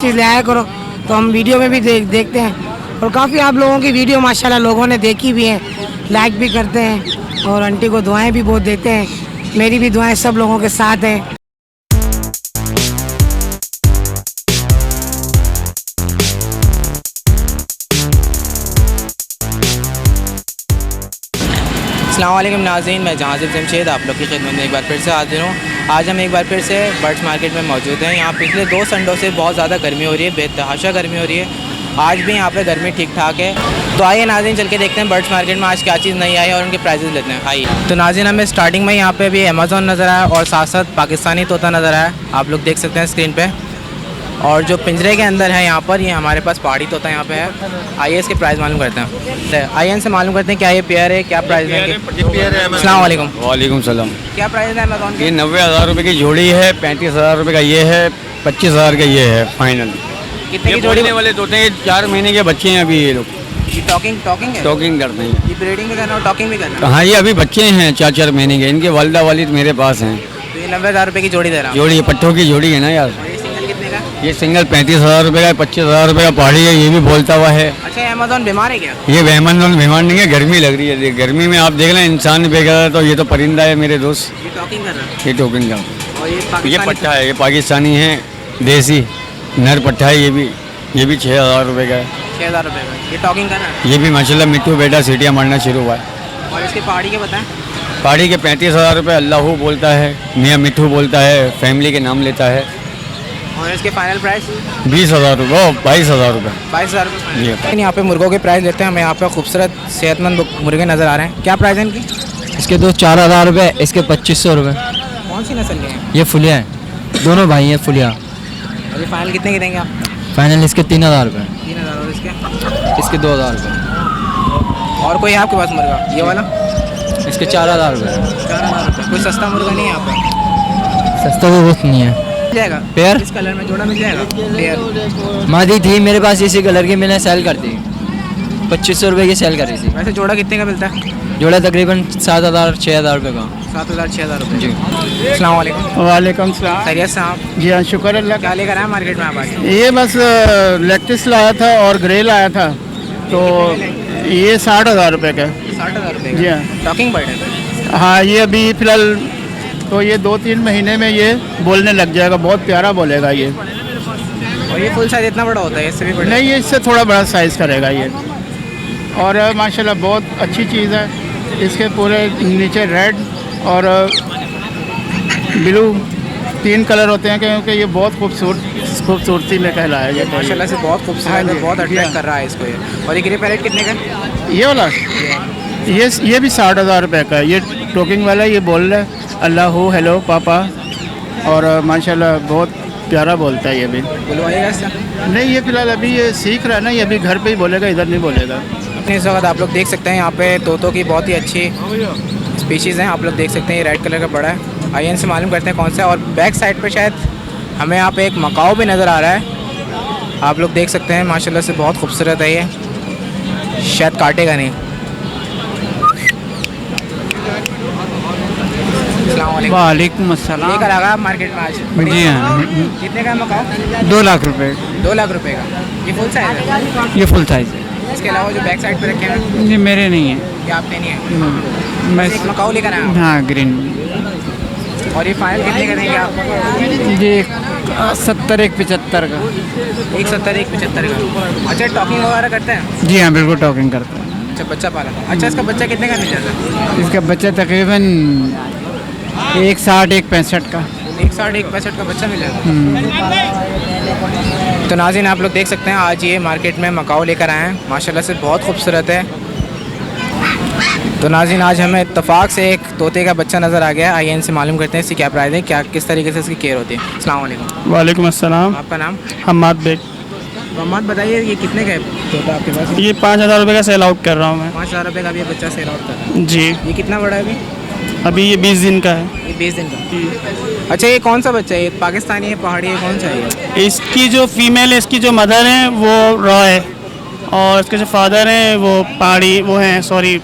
चीज़ ले आया करो। तो हम वीडियो में भी देखते हैं और काफ़ी आप लोगों की वीडियो माशाल्लाह लोगों ने देखी भी है, लाइक भी करते हैं और आंटी को दुआएं भी बहुत देते हैं। मेरी भी दुआएं सब लोगों के साथ हैं। अस्सलाम वालेकुम नाज़रीन, मैं जहाज़िब जमशेद आप लोग की खिदमत में एक बार फिर से हाजिर हूँ। आज हम एक बार फिर से बर्ड्स मार्केट में मौजूद हैं। यहाँ पिछले 2 संडों से बहुत ज़्यादा गर्मी हो रही है, बेतहाशा गर्मी हो रही है। आज भी यहाँ पे गर्मी ठीक ठाक है। तो आइए नाज़रीन चल के देखते हैं बर्ड्स मार्केट में आज क्या चीज़ नई आई है और उनके प्राइजेज़ लेते हैं। आइए। तो नाज़रीन हमें स्टार्टिंग में यहाँ पे भी अमेज़ॉन नज़र आया और साथ साथ पाकिस्तानी तोता नज़र आया, आप लोग देख सकते हैं स्क्रीन पर। और जो पिंजरे के अंदर है यहाँ पर, ये हमारे पास पहाड़ी तोता यहाँ पे है। आइए इसके प्राइस मालूम करते हैं। आइए इनसे मालूम करते हैं क्या ये पेयर है, क्या प्राइस है। अस्सलाम वालेकुम। वालेकुम सलाम। क्या प्राइस है अमेज़ॉन ये की? 90,000 रुपये की जोड़ी है, 35,000 रुपये का ये है, 25,000 का ये है फाइनल। कितने ये की जोड़ी बोलने वाले तोते हैं, 4 महीने के बच्चे हैं अभी ये लोग। ये टॉकिंग है? टॉकिंग करते हैं। ये ब्रीडिंग भी करना और टॉकिंग भी करना? हाँ, ये अभी बच्चे हैं 4-4 महीने के। इनके वालिदा वालिद मेरे पास हैं। तो ये 90,000 रुपये की जोड़ी दे रहा हूँ। जोड़ी पट्टों की जोड़ी है ना यार। और ये सिंगल कितने का? ये सिंगल 35,000 रुपये का, 25,000 रुपये का पहाड़ी है। ये भी बोलता हुआ है। अच्छा, ये अमेज़ॉन बीमार है क्या? ये बीमार नहीं है, गर्मी लग रही है। गर्मी में आप देख रहे हैं इंसान बेकार, तो ये तो परिंदा है मेरे दोस्त। ये टॉकिंग कर रहा है ये टोकन का और ये ये पाकिस्तानी पट्टा है, ये पाकिस्तानी है, देसी नर पट्टा है। ये भी 6,000 रुपये का है। 6,000 रुपये का। ये टॉकिंग कर रहा है ये भी माशाल्लाह मिट्टू बेटा सीटियाँ मारना शुरू हुआ है। और इसके पहाड़ी के बताएं। पहाड़ी के 35,000 रुपये अल्लाहू बोलता है, मियाँ मिट्टू बोलता है, फैमिली के नाम लेता है। और इसके फाइनल प्राइस 20,000 रुपये, 22,000 रुपये। 22,000 रुपये। जी। यहाँ पे मुर्गों के प्राइस लेते हैं। हमें यहाँ पे खूबसूरत सेहतमंद मुर्गे नज़र आ रहे हैं। क्या प्राइस है इनकी? इसके दो 4,000 रुपये, इसके 2,500 रुपये। कौन सी नस्ल के हैं? ये फुलिया है, दोनों भाई हैं फुलिया। और ये फाइनल कितने के देंगे आप? फाइनल इसके 3,000 रुपये, 3,000। और इसके? इसके 2,000 रुपये। और कोई है आपके पास मुर्गा? ये वाला? इसके 4,000 रुपये। 4,000 रुपये। कोई सस्ता मुर्गा नहीं है यहाँ पे? सस्ता तो बहुत नहीं है। मिल जाएगा पेयर? इस कलर में जोड़ा मिल जाएगा? पेयर मादी थी मेरे पास इसी कलर की, मैंने सेल कर दी, 2,500 रुपये की सेल करी थी। वैसे जोड़ा कितने का मिलता है? जोड़ा तकरीबन 7,000-6,000 रुपये का। 7,000-6,000 रुपये। जी। अस्सलाम वालेकुम। वालेकुम सलाम। खैरियत से आप? जी हाँ, शुक्र अल्लाह क्या लेकर आए मार्केट में आप आज? का। ये बस लेक्टिस लाया था और ग्रे लाया था, तो ये 60,000 रुपये का। 60,000 रुपये जी हाँ। टॉकिंग बर्ड है? हाँ, ये अभी फ़िलहाल तो ये 2-3 महीने में ये बोलने लग जाएगा, बहुत प्यारा बोलेगा ये। और ये फुल साइज इतना बड़ा होता है? इससे भी बड़ा? नहीं, ये इससे थोड़ा बड़ा साइज़ करेगा ये। और माशाल्लाह बहुत अच्छी चीज़ है। इसके पूरे नीचे रेड और ब्लू 3 कलर होते हैं, क्योंकि ये बहुत खूबसूरती में कहलाया जाता है। माशाल्लाह से बहुत खूबसूरत हाँ है, जी, बहुत जी अट्रैक्ट हाँ। कर रहा है इसको ये। और ये ग्रे पैरेट कितने का? ये वाला ये भी 60,000 रुपये का है। ये टोकिंग वाला, ये बोल रहा है अल्लाह हेलो पापा, और माशाल्लाह बहुत प्यारा बोलता है ये भी। बुलवाइएगा इसका? नहीं, ये फ़िलहाल अभी ये सीख रहा है ना, ये अभी घर पे ही बोलेगा, इधर नहीं बोलेगा। इस वक्त आप लोग देख सकते हैं यहाँ पे तोतों की बहुत ही अच्छी स्पीशीज़ हैं। आप लोग देख सकते हैं ये रेड कलर का बड़ा है। आइए इनसे मालूम करते हैं कौन सा है। और बैक साइड पे शायद हमें यहाँ पे एक मकाओ भी नज़र आ रहा है, आप लोग देख सकते हैं। माशाल्लाह से बहुत खूबसूरत है ये, शायद काटेगा नहीं। अस्सलाम वालेकुम। वालेकुम अस्सलाम। लेकर आ गया आप मार्केट में आज? जी हाँ। कितने का है मकाओ? 2 लाख रुपए। 2 लाख रुपए का। ये फुल साइज है? ये फुल साइज़ है। इसके अलावा जो बैक साइड पे रखे हैं ये मेरे नहीं है। ये आपके नहीं है? मैं एक मकाओ लेकर आया हूँ। हाँ, ग्रीन। और ये फाइनल कितने का देंगे आप? ये 70 एक 75 का। 170 175 का। अच्छा, टॉकिंग वगैरह करते हैं? जी हाँ, बिल्कुल टॉकिंग करता है। अच्छा, बच्चा पाला था। अच्छा, इसका बच्चा कितने का मिल जाता है? इसका बच्चा तकरीबन 160 एक 65 का। 160 165 का बच्चा मिल जाता है। तो नाज़रीन आप लोग देख सकते हैं आज ये मार्केट में मकाओ लेकर आए हैं, माशाल्लाह से बहुत खूबसूरत है। तो नाज़रीन आज हमें इत्तफाक से एक तोते का बच्चा नज़र आ गया। आइए इनसे मालूम करते हैं इसकी क्या प्राइस है, क्या किस तरीके से इसकी केयर होती है। अस्सलाम वालेकुम। वालेकुम अस्सलाम। आपका नाम? हम्माद बेग। मोहम्मद, बताइए ये कितने का है तोता आपके पास? ये 5,000 रुपये का सेल आउट कर रहा हूँ मैं। 5,000 रुपये का भी ये बच्चा सेल आउट कर रहा है। जी। ये कितना बड़ा है अभी? अभी ये 20 दिन का है। ये 20 दिन का। अच्छा, ये कौन सा बच्चा है? ये पाकिस्तानी है, पहाड़ी है, कौन सा है ये? इसकी जो फीमेल है, इसकी जो मदर है वो रॉ है, और इसके जो फादर हैं वो पहाड़ी, वो हैं सॉरी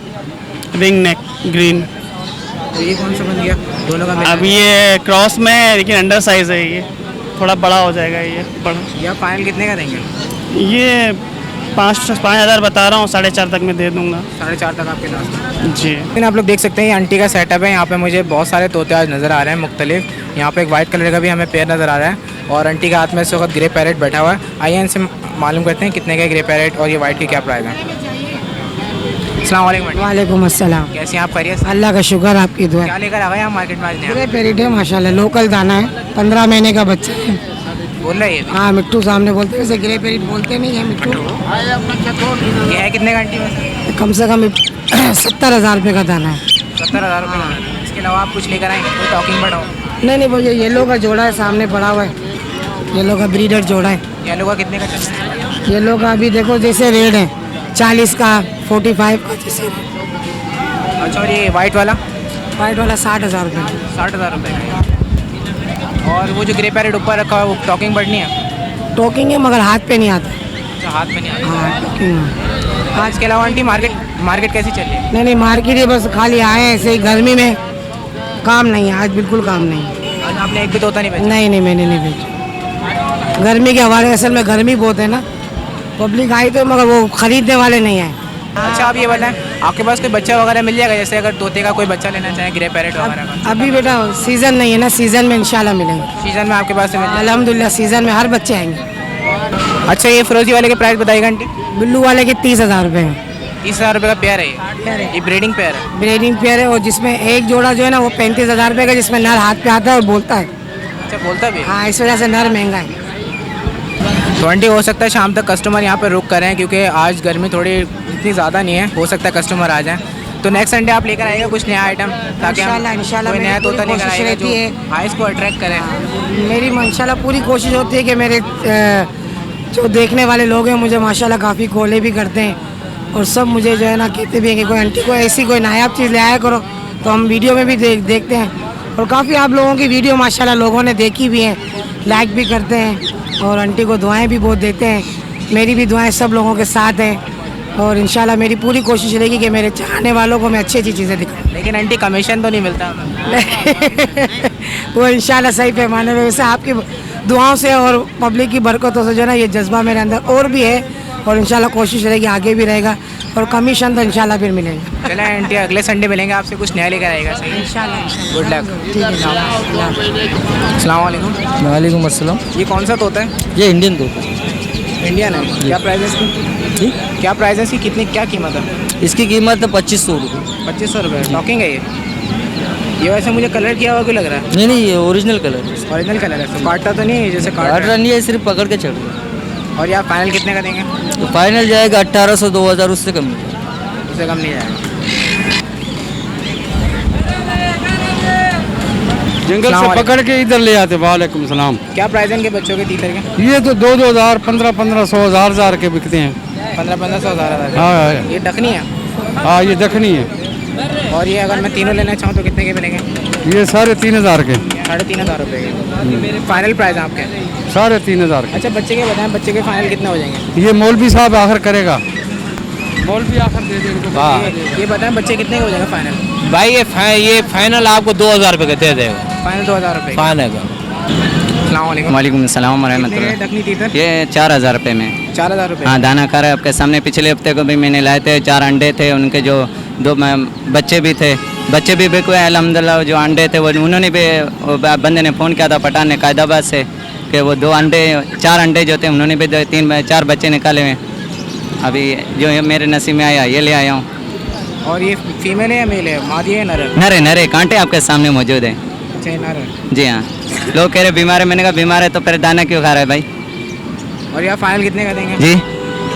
रिंग नेक ग्रीन। तो ये कौन सा बन गया? दोनों का अब ये क्रॉस में है, लेकिन अंडर साइज है ये। थोड़ा बड़ा हो जाएगा ये बड़ा। ये आप फाइनल कितने का देंगे? ये 5,000 बता रहा हूँ, 4,500 तक में दे दूँगा। 4,500 तक आपके पास। जी। लेकिन आप लोग देख सकते हैं ये आंटी का सेटअप है। यहाँ पे मुझे बहुत सारे तोते आज नज़र आ रहे हैं मुख्तलिफ। यहाँ पे एक वाइट कलर का भी हमें पेयर नज़र आ रहा है और आंटी के हाथ में इस वक्त ग्रे पैरेट बैठा हुआ है। आइए इनसे मालूम करते हैं कितने का ग्रे पैरेट और ये वाइट की क्या प्राइस है। अस्सलाम वालेकुम आंटी। वालेकुम अस्सलाम। कैसे हैं आप? खैरियत से? अल्लाह का शुक्र, आपकी दुआ। क्या लेकर आ गए आप मार्केट में आज नया? ग्रे पेरिट है माशाल्लाह, लोकल दाना है, 15 महीने का बच्चा है। बोल रहे हैं हाँ, मिट्टू सामने बोलते हैं, वैसे ग्रे पेरिट बोलते नहीं है मिट्टू। ये है कितने का आंटी वैसे? कम से कम 70,000 रुपये का दाना है। 70,000 रुपये का। इसके अलावा आप कुछ लेकर आएंगे? कोई टॉकिंग बर्ड हो? नहीं भैया, येलो का जोड़ा है सामने पड़ा हुआ है, येलो का ब्रीडर जोड़ा है। येलो का कितने का चल रहा है? येलो का अभी देखो जैसे रेट है 40 का, 45 का जैसे। अच्छा, और ये वाइट वाला? वाइट वाला 60,000 रुपये। 60,000 रुपये का। और वो जो ग्रे पैरेट ऊपर रखा है वो टॉकिंग बर्ड नहीं है? टोकिंग है मगर हाथ पे नहीं आता। अच्छा, हाथ में नहीं आता। हाँ, टोकिंग है। आज इसके अलावा आंटी मार्केट कैसी चल रही है? नहीं मार्केट ही बस खाली आए हैं ऐसे ही, गर्मी में काम नहीं है आज, बिल्कुल काम नहीं है। आज आपने एक भी तोता नहीं बेचा? नहीं मैंने नहीं बेचा। गर्मी के हवाले, असल में गर्मी बहुत है ना, पब्लिक आई तो मगर वो खरीदने वाले नहीं आए। अच्छा, आप ये बताएं आपके पास कोई बच्चा वगैरह मिल जाएगा? जैसे अगर तोते का कोई बच्चा लेना चाहे ग्रे पैरेट वगैरह का? अभी बेटा सीज़न नहीं है ना, सीज़न में इंशाल्लाह मिलेंगे। सीजन में आपके पास से मिल जाएगा? अल्हम्दुलिल्लाह सीज़न में हर बच्चे आएंगे। अच्छा, ये फिरोजी वाले के प्राइस बताइएगा आंटी। बिल्लू वाले के 30,000 रुपये हैं। 30,000 रुपये का पेयर है ये ब्रीडिंग पेयर है? ब्रीडिंग पेयर है, और जिसमें एक जोड़ा जो है ना वो 35,000 रुपये का, जिसमें नर हाथ पे आता है और बोलता है। अच्छा, बोलता भी है? हाँ, इस वजह से नर महंगा है। तो आंटी हो सकता है शाम तक कस्टमर यहाँ पर रुक कर रहे हैं क्योंकि आज गर्मी थोड़ी इतनी ज़्यादा नहीं है, हो सकता है कस्टमर आ जाएं। तो नेक्स्ट संडे आप लेकर आएगा कुछ नया आइटम ताकि हम इंशाल्लाह कोई नया मेरी तोता पूरी लेकर कोशिश आएगा रहती है। जो आइस को अट्रैक्ट करे। मेरी माशाल्लाह पूरी कोशिश होती है कि मेरे जो देखने वाले लोग हैं मुझे माशाल्लाह काफ़ी कॉले भी करते हैं और सब मुझे जो है ना कहते भी हैं कि कोई आंटी को ऐसी कोई नायाब चीज़ ले आया करो। तो हम वीडियो में भी देखते हैं और काफ़ी आप लोगों की वीडियो माशाल्लाह लोगों ने देखी भी हैं, लाइक भी करते हैं और आंटी को दुआएं भी बहुत देते हैं। मेरी भी दुआएं सब लोगों के साथ हैं और इंशाल्लाह मेरी पूरी कोशिश रहेगी कि मेरे चाहने वालों को मैं अच्छी अच्छी चीज़ें दिखाऊं। लेकिन आंटी कमीशन तो नहीं मिलता हमें? वो इंशाल्लाह सही पैमाने में, वैसे आपकी दुआओं से और पब्लिक की बरकतों से जो है ना ये जज्बा मेरे अंदर और भी है और इंशाल्लाह कोशिश रहेगी आगे भी रहेगा और कमीशन तो इंशाल्लाह फिर मिलेगा। चले आंटी, अगले संडे मिलेंगे आपसे, कुछ नया लेकर आएगा। सही, इंशाल्लाह। Good luck. ठीक है। अस्सलाम वालेकुम। वालेकुम अस्सलाम। ये कौन सा तोता है? ये इंडियन तो इंडियन है। क्या प्राइस है इसकी? जी, क्या प्राइस है इसकी? कितनी क्या कीमत है? इसकी कीमत है 2500 रुपये। 2500 रुपये। टॉकिंग है ये वैसे मुझे कलर किया हुआ क्यों लग रहा है? नहीं ये ओरिजिनल कलर है। ओरिजिनल कलर है, तो काटता तो नहीं है जैसे काट काट रहा रहा नहीं है, सिर्फ पकड़ के चढ़ रहा है। है। और यार फाइनल कितने का देंगे? तो फाइनल जाएगा 1800 2000, उससे कम नहीं। उससे कम नहीं जाएगा। जंगल सलाम से पकड़ के इधर ले आते। वालेकुम सलाम। क्या प्राइस है इनके बच्चों के तीतर के? ये तो 2,000 1500 1000 के बिकते हैं। 1500 1000। हाँ ये डकनी है हाँ, ये दखनी है। और ये अगर मैं तीनों लेना चाहूँ तो कितने के मिलेंगे? ये 3,500 के। 3,500 रुपये के फाइनल प्राइस है आपके? 3,500 के। अच्छा, बच्चे के बताएं, बच्चे के फाइनल कितने हो जाएंगे? ये मौलवी साहब आखिर करेगा, मौलवी आखिर दे दे इनको। हाँ, ये बताएं बच्चे कितने के हो जाएंगे फाइनल? भाई ये फाइनल आपको 2000 रुपये का दे देगा। फाइनल 2000 रुपये। फाइनल का। अस्सलाम वालेकुम। वालेकुम सलाम कितने वरहमतुल्लाह। के डकनी तीतर? ये 4,000 रुपये में। 4000 रुपये। हाँ, दाना खा रहा है आपके सामने। पिछले हफ्ते को भी मैंने लाए थे, 4 अंडे थे उनके, जो 2 बच्चे भी थे, बच्चे भी बिके अल्हम्दुलिल्लाह। जो अंडे थे वो उन्होंने भी, बंदे ने फ़ोन किया था पठान ने कायदाबाद से कि वो 4 अंडे जो थे उन्होंने भी 4 बच्चे निकाले हुए। अभी जो ये मेरे नसीब में आया ये ले आया हूँ। और ये फीमेल है या मेल है? मादी है नर है? नरे नरे कांटे आपके सामने मौजूद है। अच्छा, ये नर है। जी हाँ। लोग कह रहे बीमार है, मैंने कहा बीमार है तो फिर दाना क्यों खा रहा है भाई। और यार फाइनल कितने का देंगे? जी,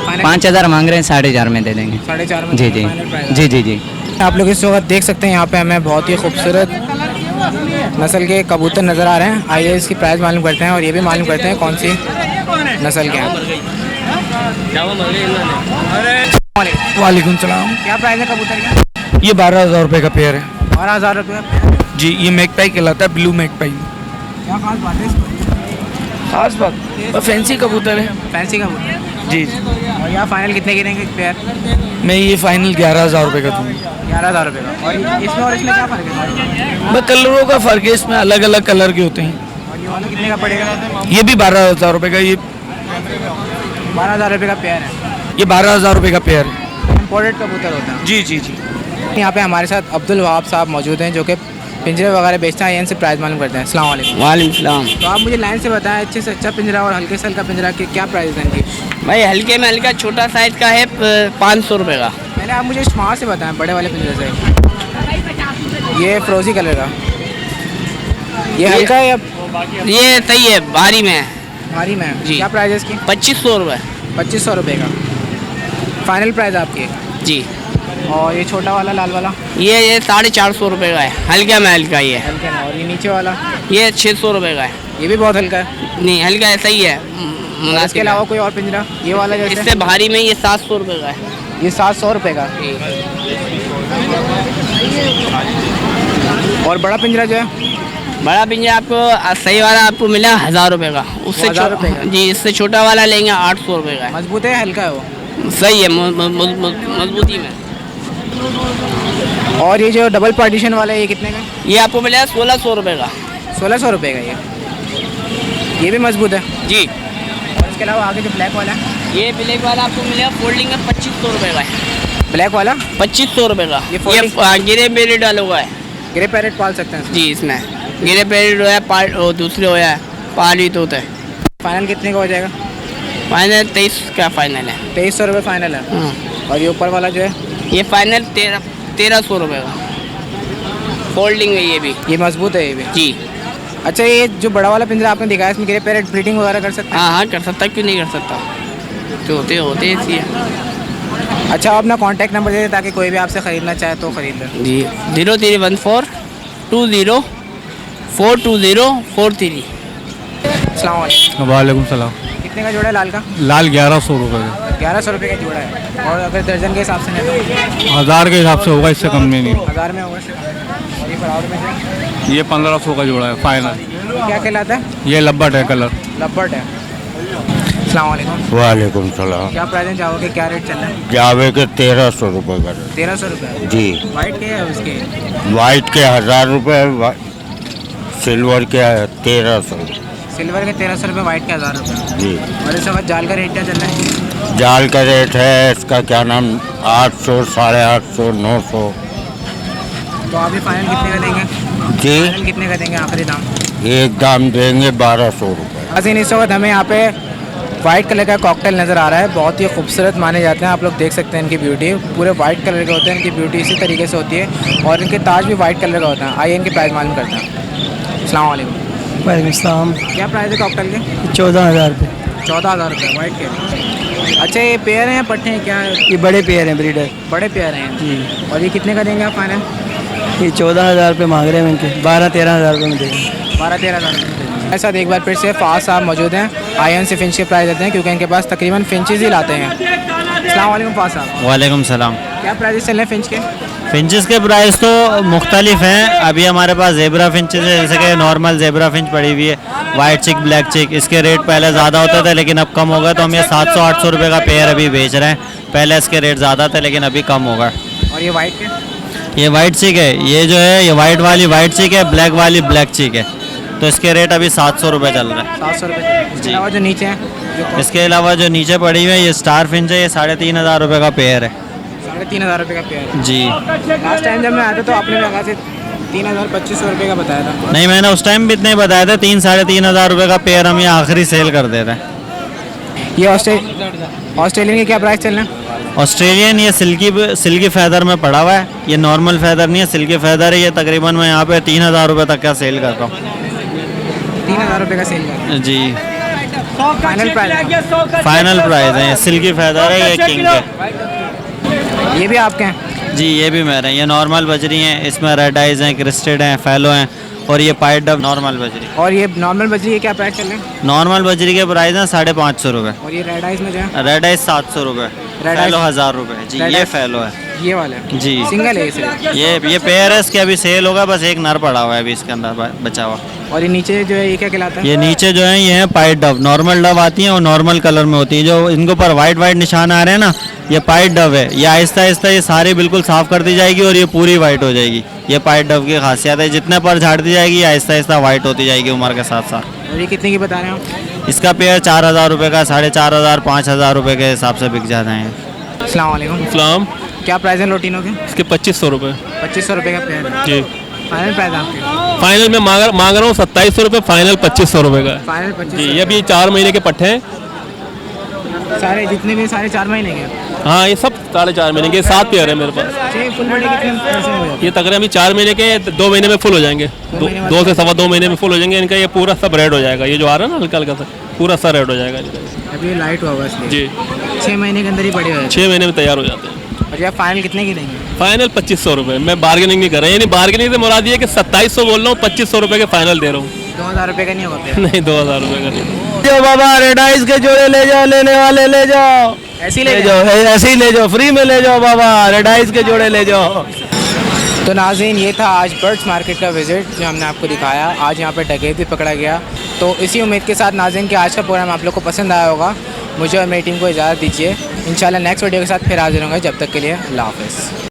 फाइनल 5000 मांग रहे हैं, 4,500 में दे देंगे। 4,500 में जी जी फाइनल प्राइस है। जी जी जी। आप लोग इस वक्त देख सकते हैं यहाँ पे हमें बहुत ही खूबसूरत नस्ल के कबूतर नज़र आ रहे हैं। आइए इसकी प्राइस मालूम करते हैं और ये भी मालूम करते हैं कौन सी नस्ल के हैं। वालेकुम सलाम। क्या प्राइस है कबूतर का? ये 12,000 रुपये का पेयर है। 12,000 रुपये। जी, ये मैकपाई कहलाता है, ब्लू मैकपाई। क्या खास बात है इसमें? खास बात और फैंसी कबूतर है। फैंसी कबूतर। जी, और यहाँ फाइनल कितने की देंगे पेयर? मैं ये फाइनल 11,000 रुपये का दूँगा। 11,000 रुपये का। और इसमें क्या फ़र्क है? बस कलरों का फ़र्क है, इसमें अलग अलग कलर के होते हैं। और ये ये वाला कितने का पड़ेगा? ये भी 12,000 रुपये का, ये 12,000 रुपये का पेयर है। ये 12,000 रुपये का पेयर है। इम्पोर्टेड कबूतर होता है। जी जी जी। यहाँ पे हमारे साथ अब्दुल वहाब साहब मौजूद हैं जो कि पिंजरे वगैरह बेचते हैं, इनसे प्राइस मालूम करते हैं। अस्सलाम वालेकुम। वालेकुम सलाम। तो आप मुझे लाइन से बताएं, अच्छे से अच्छा पिंजरा और हल्के से हल्का पिंजरा के क्या प्राइस हैं इनकी? भाई हल्के में हल्का छोटा साइज़ का है 500 रुपये का। पहले आप मुझे वहाँ से बताएं, बड़े वाले पिंजरे से। ये फ्रोजी कलर का, ये हल्का है या ये सही है, भारी में है। भारी में है? जी। क्या प्राइस है इसकी? 2500 रुपये। 2500 रुपये का फाइनल प्राइस आपकी। जी। और ये छोटा वाला लाल वाला? ये 450 रुपये का है, हल्का में हल्का ये है। हल्के में। और ये नीचे वाला? ये 600 रुपये का है। ये भी बहुत हल्का है। नहीं हल्का है, सही है, और इसके मुनासिब अलावा है। कोई और पिंजरा ये वाला जैसे? इससे भारी में ये 700 रुपये का है। ये 700 रुपये का। और बड़ा पिंजरा जो है? बड़ा पिंजरा आपको सही वाला आपको मिला 1000 रुपये का। उससे 1000 रुपये का? जी, इससे छोटा वाला लेंगे 800 रुपये का है। मजबूत है, हल्का है वो? सही है, मजबूती में। और ये जो डबल पार्टीशन वाला है ये कितने का? ये आपको मिलेगा 1600 रुपये का। 1600 रुपये का ये भी मजबूत है। जी। और इसके अलावा आगे जो ब्लैक वाला है? ये ब्लैक वाला आपको मिलेगा फोल्डिंग में 2500 रुपये का है। ब्लैक वाला 2500 रुपये का। ये folding? गिरे मेरे डालो का है। ग्रे पैरेट पाल सकते हैं? जी, इसमें गिरे पेड़ होया, और दूसरे होया पाली तो होता है। फाइनल कितने का हो जाएगा? फाइनल 23 का फाइनल है। 2300 रुपये फाइनल है। हाँ। और ये ऊपर वाला जो है? ये फाइनल 1300 रुपये का। फोल्डिंग है ये भी। ये मजबूत है ये भी? जी। अच्छा, ये जो बड़ा वाला पिंजरा आपने दिखाया इसमें ग्रे पैरेट ब्रीडिंग वगैरह कर सकते हैं? हाँ हाँ, कर सकता, क्यों नहीं कर सकता, तो होते इसलिए। अच्छा, आप अपना कॉन्टैक्ट नंबर दे दें ताकि कोई भी आपसे ख़रीदना चाहे तो ख़रीद ले। जी, 0314 20 42043। अस्सलाम वालेकुम। वालेकुम सलाम। कितने का जोड़ा है लाल का? लाल 1100 रुपये का। 1100 रुपये का जोड़ा है। और अगर दर्जन के हिसाब से नहीं तो 1000 के हिसाब से होगा, इससे कम में नहीं। 1000 में होगा इससे कम। और ये बराबर में है? ये 1500 का जोड़ा है फाइनल। क्या कहलाता है? ये लब्बट है, कलर लब्बर्ड है। अस्सलाम वालेकुम। वालेकुम सलाम। क्या प्राइस है जावो के, क्या रेट चल रहा है? जावे के 1300 रुपये का। 1300 रुपये? जी। वाइट के है उसके? वाइट के 1000 रुपये, सिल्वर के 1300। सिल्वर के 1300 रुपये, वाइट के 1000 रुपये। जी। और इस वक्त जाल का रेट क्या चल रहा है? जाल का रेट है इसका क्या नाम 800, 850, 900। तो आप ये फाइनल कितने का देंगे? जी। फाइनल कितने का देंगे आखिरी दाम? एक दाम देंगे 1200 रुपये। अजीन, इस वक्त हमें यहाँ पे वाइट कलर का कॉकटेल नज़र आ रहा है, बहुत ही खूबसूरत माने जाते हैं। आप लोग देख सकते हैं इनकी ब्यूटी, पूरे वाइट कलर के होते हैं। इनकी ब्यूटी इसी तरीके से होती है और इनके ताज भी वाइट कलर का होता है। आइए इनके प्राइस मालूम करते हैं। अस्सलाम वालेकुम। वालेकुम सलाम। क्या प्राइस है कॉकटेल के? 14,000 रुपये। 14,000 रुपये वाइट के। अच्छा, ये पेयर हैं या पट्टे हैं, क्या है? ये बड़े पेयर हैं, ब्रीडर। बड़े पेयर हैं जी। और ये कितने का देंगे आप फाइनल? ये 14,000 रुपये मांग रहे हैं इनके, 12-13,000 रुपये में देंगे। 12-13,000 मेरे साथ एक बार फिर से फाज साहब मौजूद हैं। आयन से फिंच के प्राइस देते हैं क्योंकि इनके पास तकरीबन फिंचेस ही लाते हैं। अस्सलाम वालेकुम फाज साहब। वालेकुम सलाम। क्या प्राइस चल रहे हैं फिंच के? फिंचेस के प्राइस तो मुख्तलिफ हैं। अभी हमारे पास ज़ेब्रा फिंचेस है, जैसे कि नॉर्मल ज़ेब्रा फिंच पड़ी हुई है, वाइट चिक, ब्लैक चिक। इसके रेट पहले ज़्यादा होते थे लेकिन अब कम हो गए, तो हम ये 700-800 रुपये का पेयर अभी बेच रहे हैं। पहले इसके रेट ज़्यादा थे लेकिन अभी कम होगा। और ये वाइट के? ये वाइट चिक है, ये जो है ये वाइट वाली वाइट चिक है, ब्लैक वाली ब्लैक चिक है। तो इसके रेट अभी 700 रुपये चल रहे हैं। 700 रुपये। इसके अलावा जो नीचे हैं? इसके अलावा जो नीचे पड़ी हुई है ये स्टार फिंच है, ये 3,500 रुपये का पेयर है। 3,500 रुपये का पेयर? जी। लास्ट टाइम जब मैं आया था तो आपने मेरे से 3,000-2,500 रुपये का बताया था। नहीं, मैंने उस टाइम भी इतने बताए थे। 3-3,500 रुपये का पेयर हम ये आखिरी सेल कर देते हैं। ये ऑस्ट्रेलियन के क्या प्राइस चल रहे हैं? ऑस्ट्रेलियन ये सिल्की फैदर में पड़ा हुआ है। ये नॉर्मल फैदर नहीं है, सिल्की फैदर है। ये तकरीबन मैं यहाँ पे 3,000 रुपये तक का सेल कर रहा हूँ। 3,000 रुपये का सेल कर? जी। Final price? फाइनल प्राइस है। सिल्की फैदर है, ये किंग है। ये भी आपके हैं? जी, ये भी मेरे हैं। ये नॉर्मल बजरी हैं, इसमें रेड आइज हैं, क्रिस्टेड हैं, फैलो हैं, और ये पाइट डब नॉर्मल बजरी। और ये नॉर्मल बजरी के क्या प्राइस चल रहे हैं? नॉर्मल बजरी के प्राइस हैं 550 रुपये। और ये रेड आइज में जो है? रेड आइज 700 रुपये, फैलो 1000 रुपये। जी, ये फैलो है। ये वाला? जी, सिंगल है सिर्फ? ये पेयर है, इसके अभी सेल होगा, बस एक नर पड़ा हुआ है अभी इसके अंदर बचा हुआ। और ये नीचे जो है ये क्या कहलाता है? ये नीचे जो है ये है पाइट डब। नॉर्मल डब आती है और नॉर्मल कलर में होती है। जो इनके ऊपर वाइट निशान आ रहे हैं ना, ये पाइट डब है। ये आहिस्ता आहिस्ता ये सारी बिल्कुल साफ़ कर दी जाएगी और ये पूरी वाइट हो जाएगी। ये पाइट डब की खासियत है, जितने पर झाड़ दी जाएगी आहिस्ता आहिस्ता वाइट होती जाएगी उम्र के साथ साथ। और ये कितने की बता रहे हैं आप? इसका पेयर 4,000 रुपये का, 4,500, 5,000 रुपये के हिसाब से बिक जाते हैं। अस्सलाम वालेकुम। इस्लाम क्या प्राइस है लोटिनो के? इसके 2500 रुपये 2500 रुपये का पेयर है। जी। फाइनल प्राइस आपके? फाइनल में मांग रहा हूँ 2700 रुपये, फाइनल 2500 रुपये का है। फाइनल 2500। जी, ये भी 4 महीने के पट्टे हैं। सारे जितने भी सारे 4 महीने के? हाँ, ये सब 4.5 महीने के 7 पेयर है मेरे पास। फुल बॉडी कितने पैसे हो जाते ये तकरीबन अभी 4 महीने के 2 महीने में फुल हो जाएंगे। 2 से 2.25 महीने में फुल हो जाएंगे। इनका ये पूरा सब रेड हो जाएगा। ये जो आ रहा है ना हल्का हल्का सा, पूरा सा रेड हो जाएगा इनका। हैं? अभी लाइट होगा इसलिए। जी। 6 महीने के अंदर ही पड़े हुए हैं। 6 महीने में तैयार हो जाते हैं। और ये फाइनल कितने की देंगे? फाइनल 2500 रुपये। मैं बार्गेनिंग नहीं कर रहा, यानी बार्गेनिंग से मुराद ये है कि 2700 बोल रहा हूँ, 2500 रुपये के फाइनल दे रहा हूँ। 2000 रुपये का नहीं होगा पेयर? नहीं, 2000 रुपये का नहीं। जो बाबा रेडाइज के जोड़े ले जाओ, लेने वाले ले जाओ, ऐसे ही ले जाओ, ऐसे ही ले जाओ, फ्री में ले जाओ बाबा, रेडाइज के जोड़े ले जाओ। तो नाज़रीन, ये था आज बर्ड्स मार्केट का विज़िट जो हमने आपको दिखाया। आज यहाँ पर डकैत भी पकड़ा गया। तो इसी उम्मीद के साथ नाज़रीन कि आज का प्रोग्राम आप लोग को पसंद आया होगा। मुझे और मेरी टीम को इजाज़त दीजिए। इंशाल्लाह नेक्स्ट वीडियो के साथ फिर हाजिर होंगे। जब तक के लिए अल्लाह हाफ़िज़।